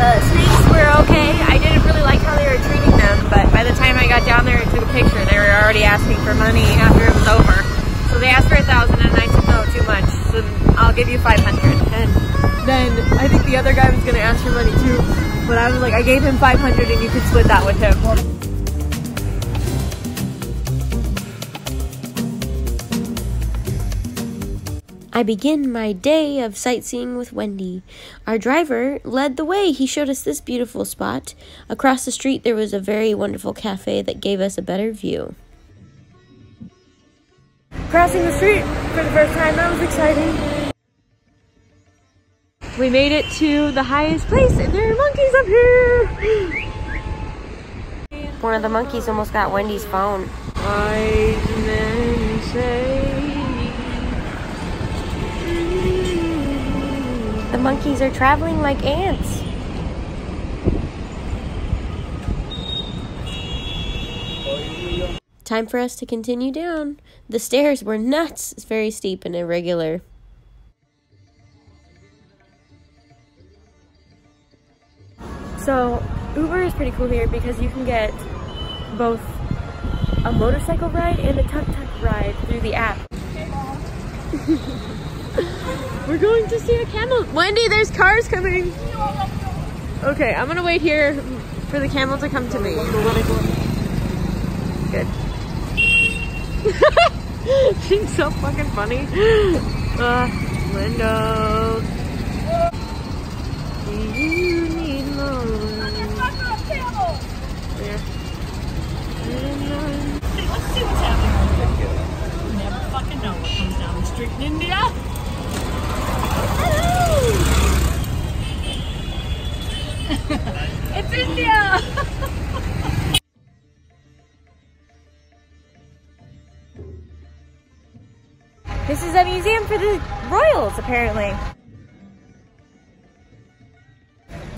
The snakes were okay. I didn't really like how they were treating them, but by the time I got down there and took a picture, they were already asking for money after it was over. So they asked for 1,000 and I said, no, too much. So I'll give you 500. And then I think the other guy was gonna ask for money too, but I was like, I gave him 500 and you could split that with him. I begin my day of sightseeing with Wendy. Our driver led the way. He showed us this beautiful spot. Across the street, there was a very wonderful cafe that gave us a better view. Crossing the street for the first time, that was exciting. We made it to the highest place and there are monkeys up here. One of the monkeys almost got Wendy's phone. Wise men say the monkeys are traveling like ants. Time for us to continue down. The stairs were nuts. It's very steep and irregular. So Uber is pretty cool here because you can get both a motorcycle ride and a tuk-tuk ride through the app. We're going to see a camel. Wendy, there's cars coming. Okay, I'm gonna wait here for the camel to come to me. Good. She's so fucking funny. Window. Do you need more? Yeah. Let's see what's happening. You never fucking know what comes down the street in India. It's India! This is a museum for the royals, apparently.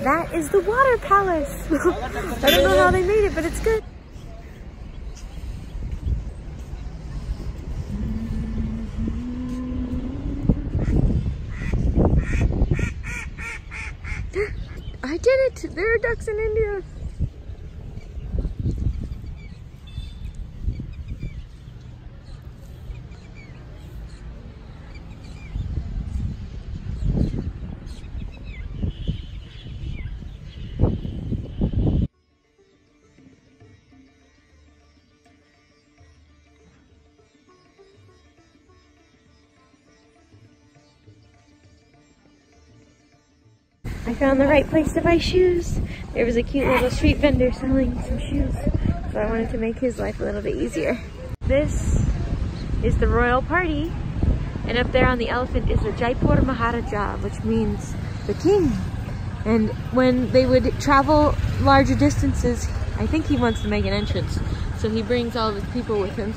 That is the water palace. I don't know how they made it, but it's good. I did it! There are ducks in India. I found the right place to buy shoes. There was a cute little street vendor selling some shoes, so I wanted to make his life a little bit easier. This is the royal party, and up there on the elephant is the Jaipur Maharaja, which means the king. And when they would travel larger distances, I think he wants to make an entrance, so he brings all of his people with him.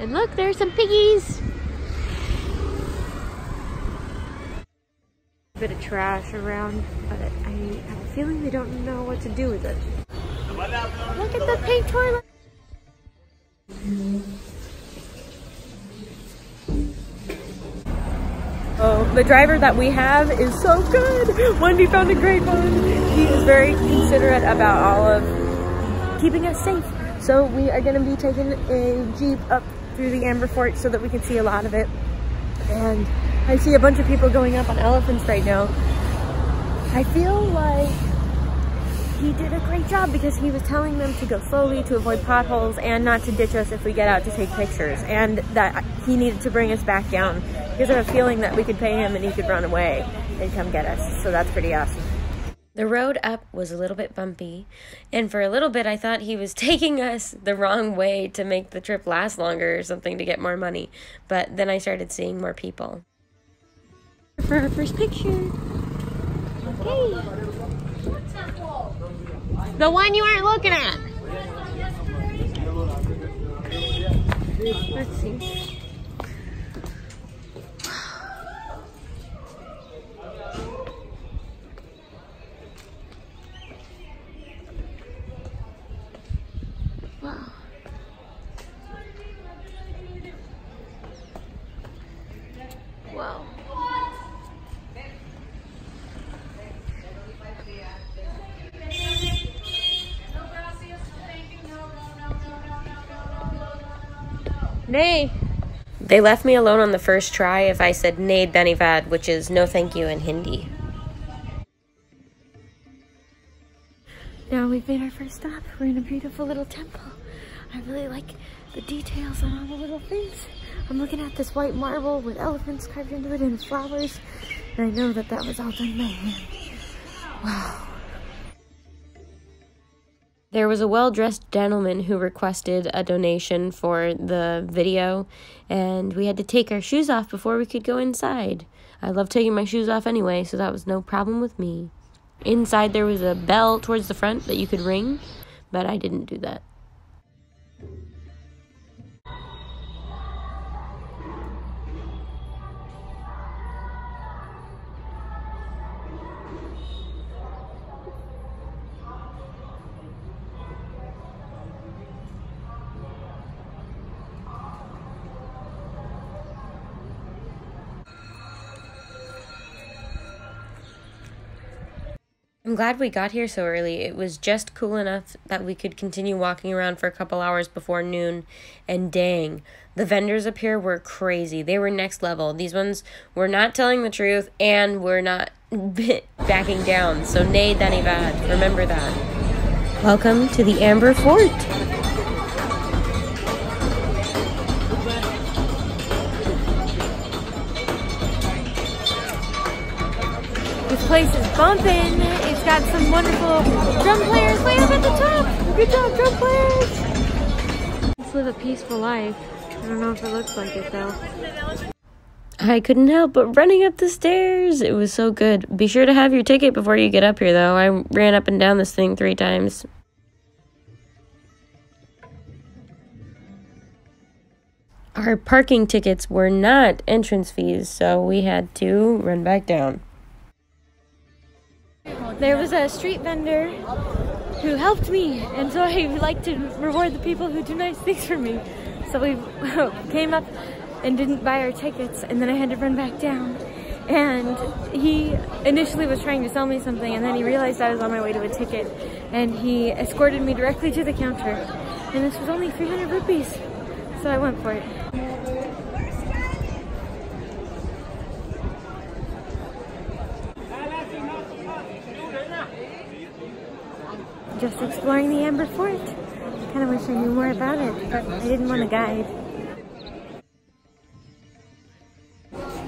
And look, there's some piggies. A bit of trash around, but I have a feeling they don't know what to do with it. Look at the pink toilet. Oh, the driver that we have is so good. Wendy found a great one. He is very considerate about all of keeping us safe. So we are going to be taking a Jeep up through the Amber Fort so that we can see a lot of it. And I see a bunch of people going up on elephants right now. I feel like he did a great job because he was telling them to go slowly, to avoid potholes, and not to ditch us if we get out to take pictures. And that he needed to bring us back down because I have a feeling that we could pay him and he could run away and come get us. So that's pretty awesome. The road up was a little bit bumpy, and for a little bit I thought he was taking us the wrong way to make the trip last longer or something to get more money, but then I started seeing more people. For our first picture. Okay. The one you aren't looking at. Let's see. Wow. Nay. They left me alone on the first try if I said naid dhanyavad, which is no thank you in Hindi. Now we've made our first stop. We're in a beautiful little temple. I really like the details on all the little things. I'm looking at this white marble with elephants carved into it and flowers. And I know that that was all done by hand. Wow. There was a well-dressed gentleman who requested a donation for the video, and we had to take our shoes off before we could go inside. I love taking my shoes off anyway, so that was no problem with me. Inside there was a bell towards the front that you could ring, but I didn't do that. I'm glad we got here so early. It was just cool enough that we could continue walking around for a couple hours before noon. And dang, the vendors up here were crazy. They were next level. These ones were not telling the truth and were not backing down. So naid dhanyavad. Remember that. Welcome to the Amber Fort. This place is bumping. It's got some wonderful drum players way up at the top. Good job, drum players. Let's live a peaceful life. I don't know if it looks like it though. I couldn't help but running up the stairs. It was so good. Be sure to have your ticket before you get up here though. I ran up and down this thing 3 times. Our parking tickets were not entrance fees, so we had to run back down. There was a street vendor who helped me, and so I like to reward the people who do nice things for me. So we came up and didn't buy our tickets, and then I had to run back down. And he initially was trying to sell me something, and then he realized I was on my way to a ticket, and he escorted me directly to the counter. And this was only 300 rupees, so I went for it. Just exploring the Amber Fort. I kind of wish I knew more about it, but I didn't want a guide.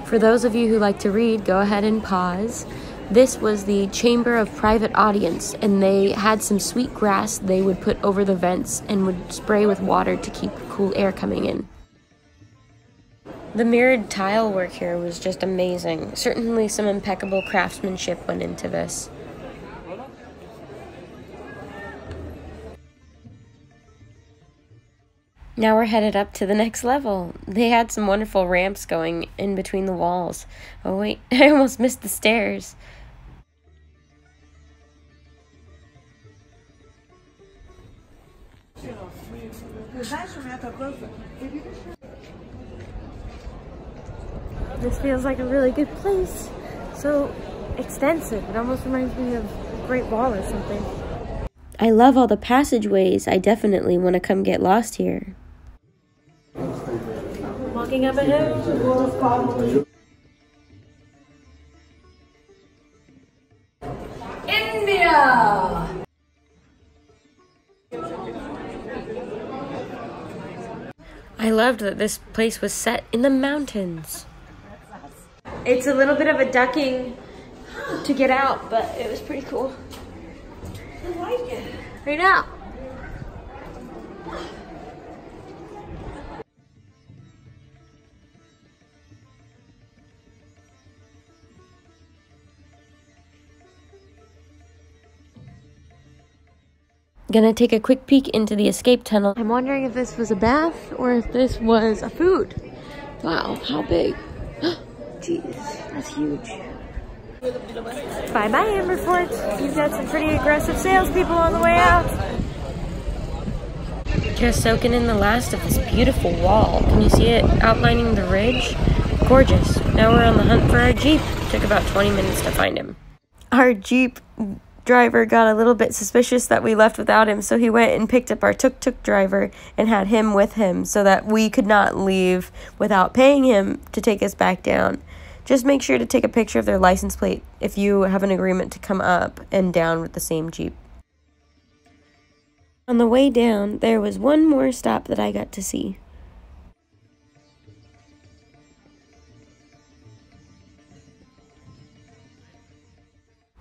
For those of you who like to read, go ahead and pause. This was the Chamber of Private Audience, and they had some sweet grass they would put over the vents and would spray with water to keep cool air coming in. The mirrored tile work here was just amazing. Certainly some impeccable craftsmanship went into this. Now we're headed up to the next level. They had some wonderful ramps going in between the walls. Oh wait, I almost missed the stairs. This feels like a really good place. So extensive. It almost reminds me of a Great Wall or something. I love all the passageways. I definitely want to come get lost here. Walking up a hill. India! I loved that this place was set in the mountains. It's a little bit of a ducking to get out, but it was pretty cool. I like it. Right now. Gonna take a quick peek into the escape tunnel. I'm wondering if this was a bath or if this was a food. Wow, how big? Jeez, that's huge. Bye-bye, Amber Fort. You've got some pretty aggressive salespeople on the way out. Just soaking in the last of this beautiful wall. Can you see it outlining the ridge? Gorgeous. Now we're on the hunt for our Jeep. Took about 20 minutes to find him. Our Jeep driver got a little bit suspicious that we left without him, so he went and picked up our tuk-tuk driver and had him with him so that we could not leave without paying him to take us back down. Just make sure to take a picture of their license plate if you have an agreement to come up and down with the same Jeep. On the way down, there was one more stop that I got to see.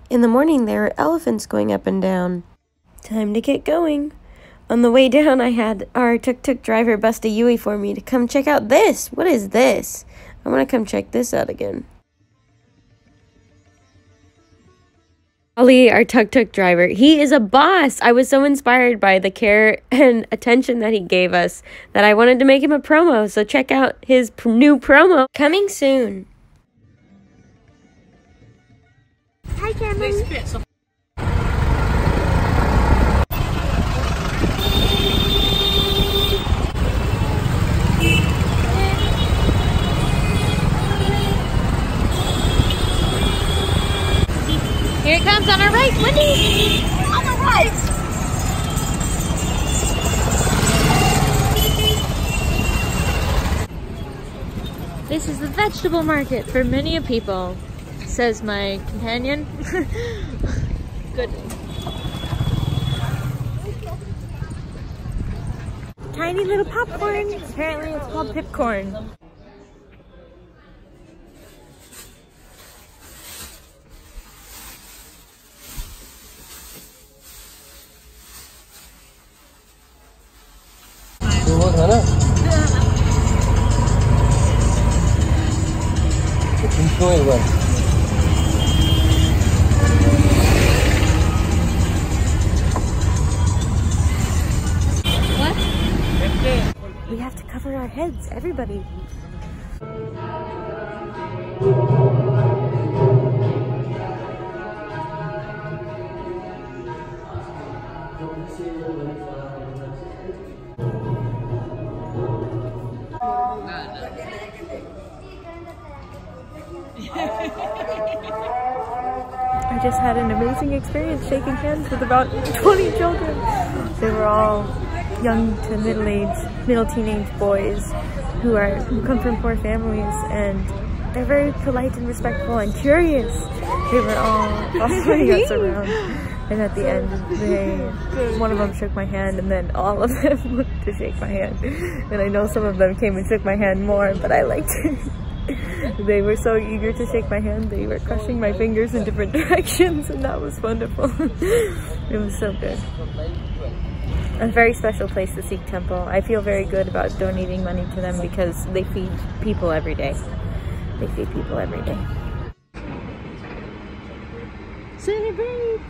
In the morning, there were elephants going up and down. Time to get going. On the way down, I had our tuk-tuk driver bust a Yui for me to come check out this. What is this? I want to come check this out again. Ali, our tuk-tuk driver, he is a boss. I was so inspired by the care and attention that he gave us that I wanted to make him a promo. So check out his new promo coming soon. Hi, Cameron. Here it comes on our right, Wendy! On the right! This is the vegetable market for many a people, says my companion. Good. Tiny little popcorn. Apparently it's called pipcorn. What? We have to cover our heads, everybody. I just had an amazing experience shaking hands with about 20 children. They were all young to middle teenage boys who come from poor families, and they're very polite and respectful and curious. They were all following us around, and at the end, one of them shook my hand, and then all of them wanted to shake my hand. And I know some of them came and shook my hand more, but I liked it. They were so eager to shake my hand, they were crushing my fingers in different directions, and that was wonderful. It was so good. A very special place, the Sikh Temple. I feel very good about donating money to them because they feed people every day. They feed people every day. Celebrate!